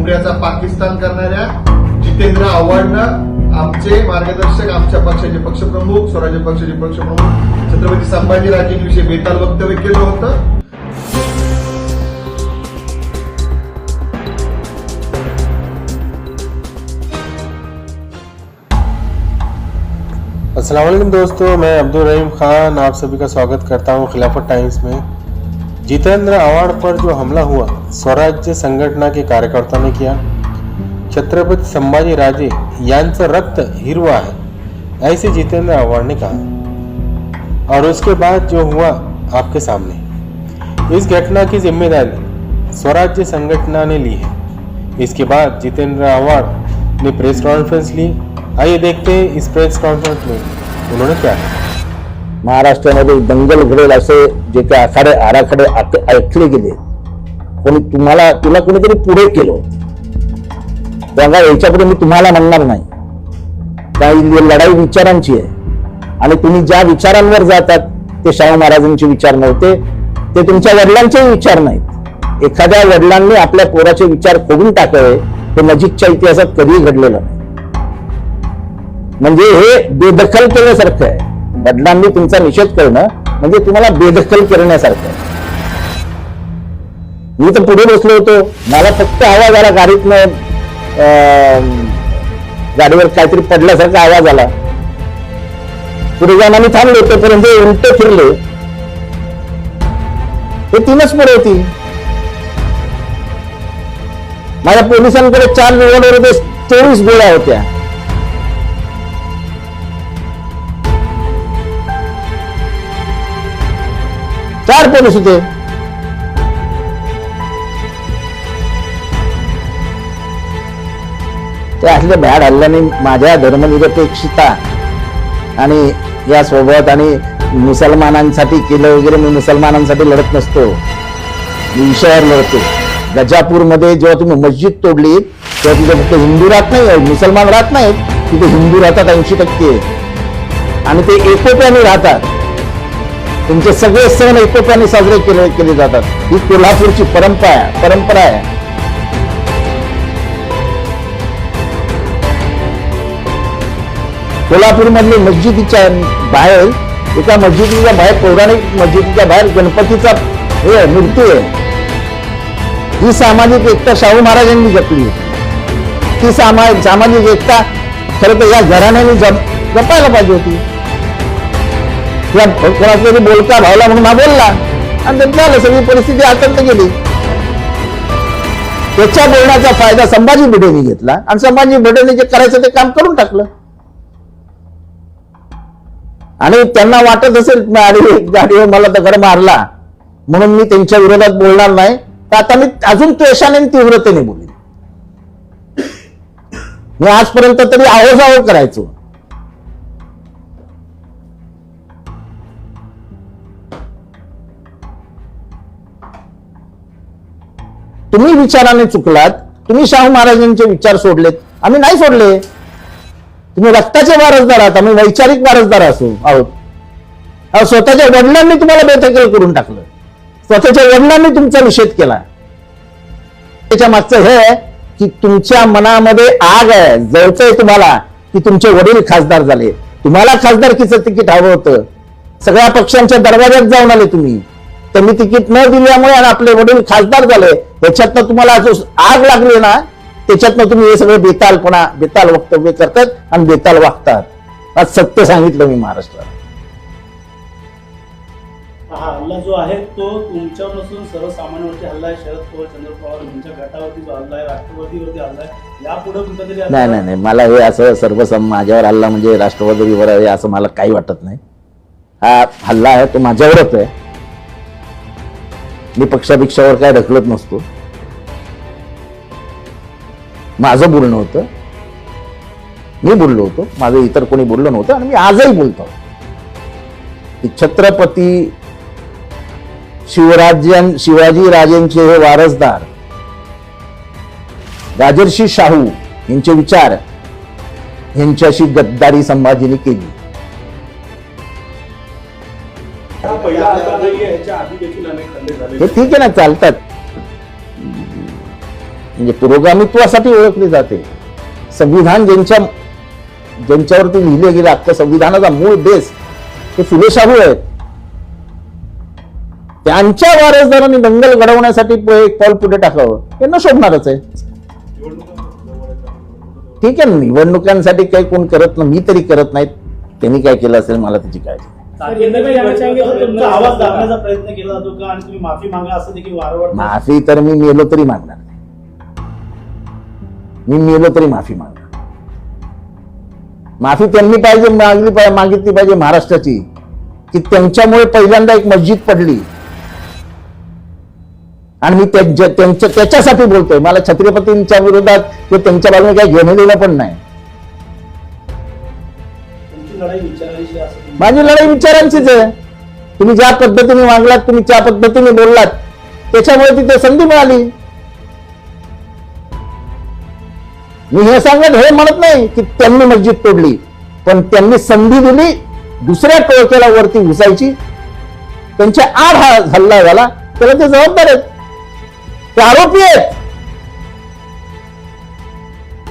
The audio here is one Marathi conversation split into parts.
पिंपऱ्याचा पाकिस्तान करणाऱ्या जितेंद्र आव्हाडनं आमचे मार्गदर्शक, आमच्या पक्षाचे पक्षप्रमुख, स्वराज्य पक्षाचे पक्षप्रमुख छत्रपती संभाजीराजेंविषयी बेताल वक्तव्य केलं होतं. अस्सलाम वालेकुम दोस्तों, मैं अब्दुल रहीम खान आप सभी का स्वागत करता हूं खिलाफत टाइम्स में। जितेंद्र आव्हाड पर जो हमला हुआ स्वराज्य संघटना के कार्यकर्ता ने किया, छत्रपति संभाजी राजे यांचं रक्त हिरवा है, ऐसे जितेंद्र आव्हाड ने कहा। और उसके बाद जो हुआ आपके सामने, इस घटना की जिम्मेदारी स्वराज्य संघटना ने ली है। इसके बाद जितेंद्र आव्हाड ने प्रेस कॉन्फ्रेंस ली। आइए देखते हैं इस प्रेस कॉन्फ्रेंस में उन्होंने क्या कहा। महाराष्ट्रामध्ये दंगल घडेल असे जे काही आराखडे आखले गेले, तुला कोणीतरी पुढे केलं बघा. याच्यापुढे मी तुम्हाला म्हणणार नाही, काही लढाई विचारांची आहे आणि तुम्ही ज्या विचारांवर जातात ते शाहू महाराजांचे विचार नव्हते, ते तुमच्या वडिलांचे विचार नाहीत. एखाद्या वडिलांनी आपल्या पोराचे विचार खोडून टाकावे हे नजीकच्या इतिहासात कधीही घडलेलं नाही. म्हणजे हे बेदखल केल्यासारखं आहे. वडिलांनी तुमचा निषेध करणं म्हणजे तुम्हाला बेदखल करण्यासारखं आहे. मी तर पुढे बसलो होतो, मला फक्त आवाज आला गाडीतनं, गाडीवर काहीतरी पडल्यासारखा आवाज आला. पुढे जाऊन आम्ही थांबलो, तोपर्यंत उलटे फिरले, हे 3च पोरं होती. माझ्या पोलिसांकडे 4 रिव्हॉल्वर होते, 24 गोळ्या होत्या. चार पोलीस होते. ते असले भ्याड हल्ल्याने माझ्या धर्मनिरपेक्षता आणि या स्वभावात आणि मुसलमानांसाठी केलं वगैरे, मी मुसलमानांसाठी लढत नसतो, मी विषयावर लढतो. गजापूरमध्ये जेव्हा तुम्ही मस्जिद तोडली तेव्हा तिथे फक्त हिंदू राहत नाही, मुसलमान राहत नाहीत, तिथे हिंदू राहतात 80% आणि ते एकोप्याने राहतात. तुमचे सगळे सण एकोप्याने साजरे केले जातात. ही कोल्हापूरची परंपरा आहे. कोल्हापूर मधली मस्जिदीच्या बाहेर, एका मस्जिदीच्या बाहेर, पौराणिक मस्जिदीच्या बाहेर गणपतीचा मूर्ती आहे. ही सामाजिक एकता शाहू महाराजांनी जपली. ती सामाजिक एकता खरं तर या घराण्याने जपायला पाहिजे होती. कोणाचा बोलका भावला म्हणून हा बोलला आणि झालं, सगळी परिस्थिती आतंक गेली. त्याच्या बोलण्याचा फायदा संभाजी भिडेंनी घेतला आणि संभाजी भिडेंनी जे करायचं ते काम करून टाकलं. आणि त्यांना वाटत असेल गाडीवर मला दगड मारला म्हणून मी त्यांच्या विरोधात बोलणार नाही, तर आता मी अजून त्वेषाने आणि तीव्रतेने बोलेन. मी आजपर्यंत तरी आहोजाहो करायचो. तुम्ही विचाराने चुकलात, तुम्ही शाहू महाराजांचे विचार सोडलेत, आम्ही नाही सोडले. तुम्ही रक्ताचे वारसदार आहात, आम्ही वैचारिक वारसदार आहोत. स्वतःच्या वडिलांनी तुम्हाला बेदखल करून टाकलं, स्वतःच्या वडिलांनी तुमचा निषेध केला. त्याच्या मागचं हे आहे की तुमच्या मनामध्ये आग आहे, जळतंय तुम्हाला की तुमचे वडील खासदार झाले, तुम्हाला खासदारकीचं तिकीट हवं होतं. सगळ्या पक्षांच्या दरवाज्यात जाऊन आले तुम्ही, त्यांनी तिकीट न दिल्यामुळे आणि आपले वडील खासदार झाले, त्याच्यातनं तुम्हाला जो आग लागली ना, त्याच्यातनं तुम्ही हे सगळे बेताल वक्तव्य करतात आणि बेताल वागतात. आज सत्य सांगितलं मी महाराष्ट्राला. हा हल्ला जो आहे तो तुमच्यावर नसून सर्वसामान्यांवरती हल्ला आहे. शरद पवार, चंद्र पवार यांच्या गटावरती जो हल्ला आहे, राष्ट्रवादीवरती हल्ला आहे. यापुढे कुठं तरी नाही, मला हे असं माझ्यावर हल्ला म्हणजे राष्ट्रवादीवर आहे असं मला काही वाटत नाही. हा हल्ला आहे तो माझ्यावरच आहे. मी पक्षापेक्षावर काय ढकलत नसतो. माझं बोलणं होतं, मी बोललो होतो, माझं इतर कोणी बोललं नव्हतं आणि मी आजही बोलतो की छत्रपती शिवाजी राजेंचे हे वारसदार राजर्षी शाहू यांचे विचार यांच्याशी गद्दारी संभाजीने केली. हे ठीक आहे ना, चालतात. म्हणजे पुरोगामित्वासाठी ओळखली जाते. संविधान ज्यांच्यावरती लिहिले गेले, अख्ख्या संविधानाचा मूळ बेस हे फुले शाहू आहेत. त्यांच्या वारसदारांनी दंगल घडवण्यासाठी एक पाऊल पुढे टाकावं यांना शोभणारच आहे. ठीक आहे, निवडणुकांसाठी काही कोण करत नाही, मी तरी करत नाहीत. त्यांनी काय केलं असेल मला त्याची काळजी नाही. तुमचा आवाज दाबण्याचा प्रयत्न केला जातो का आणि तुम्ही माफी मागा असं देखील वारंवार माफी तर मी मेलो तरी मागणार नाही. मी मेलो तरी माफी मागणार. माफी त्यांनी मागितली पाहिजे महाराष्ट्राची, की त्यांच्यामुळे पहिल्यांदा एक मस्जिद पडली आणि मी त्याच्यासाठी बोलतोय. मला छत्रपतींच्या विरोधात किंवा त्यांच्या बाजूने काही घेणं देणं पण नाही. तुमची लढाई विचारायची असं माझी लढाई विचारांचीच आहे. तुम्ही ज्या पद्धतीने वागलात, तुम्ही ज्या पद्धतीने बोललात, त्याच्यामुळे तिथे संधी मिळाली. मी हे म्हणत नाही की त्यांनी मस्जिद तोडली, पण त्यांनी संधी दिली दुसऱ्या टोळक्याला वरती घुसायची. त्यांच्या आड हा हल्ला झाला, त्याला ते जबाबदार आहेत, ते आरोपी आहेत.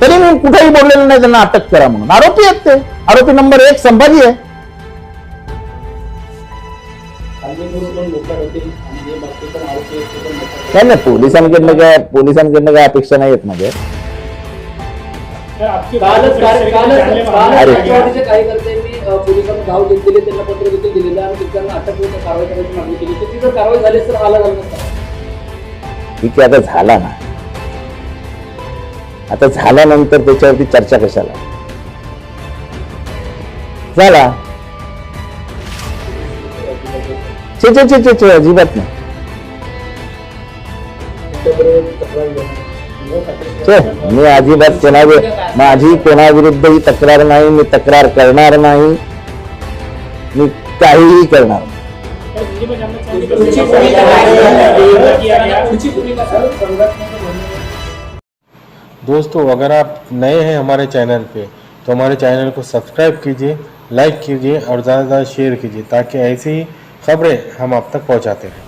तरी मी कुठेही बोललेलं नाही त्यांना अटक करा म्हणून. आरोपी आहेत ते. आरोपी नंबर 1 संभाजी आहे. नाही, पोलिसांकडनं काय अपेक्षा नाही आहेत माझ्या. कालच राष्ट्रवादीचे कार्यकर्त्यांनी पोलिसांना धाव घेतलेली, त्यांना पत्र देखील दिलेलं आणि त्यांना अटक करून कारवाई करायची मागणी केली. तर ती जर कारवाई झाली तर आला झाला नसता. ठीक आहे, आता झाला ना. आता झाल्यानंतर त्याच्यावरती चर्चा कशाला झाला. अजिबात नाही. मी अजिबात माझी कोणाविरुद्धही तक्रार नाही. मी तक्रार करणार नाही. मी काहीही करणार नाही. दोस्तों, अगर आप नए हैं हमारे चैनल पे तो हमारे चैनल को सब्सक्राइब कीजिए, लाइक कीजिए और ज़्यादा से ज़्यादा शेयर कीजिए ताकि ऐसी ही खबरें हम आप तक पहुंचाते रहें।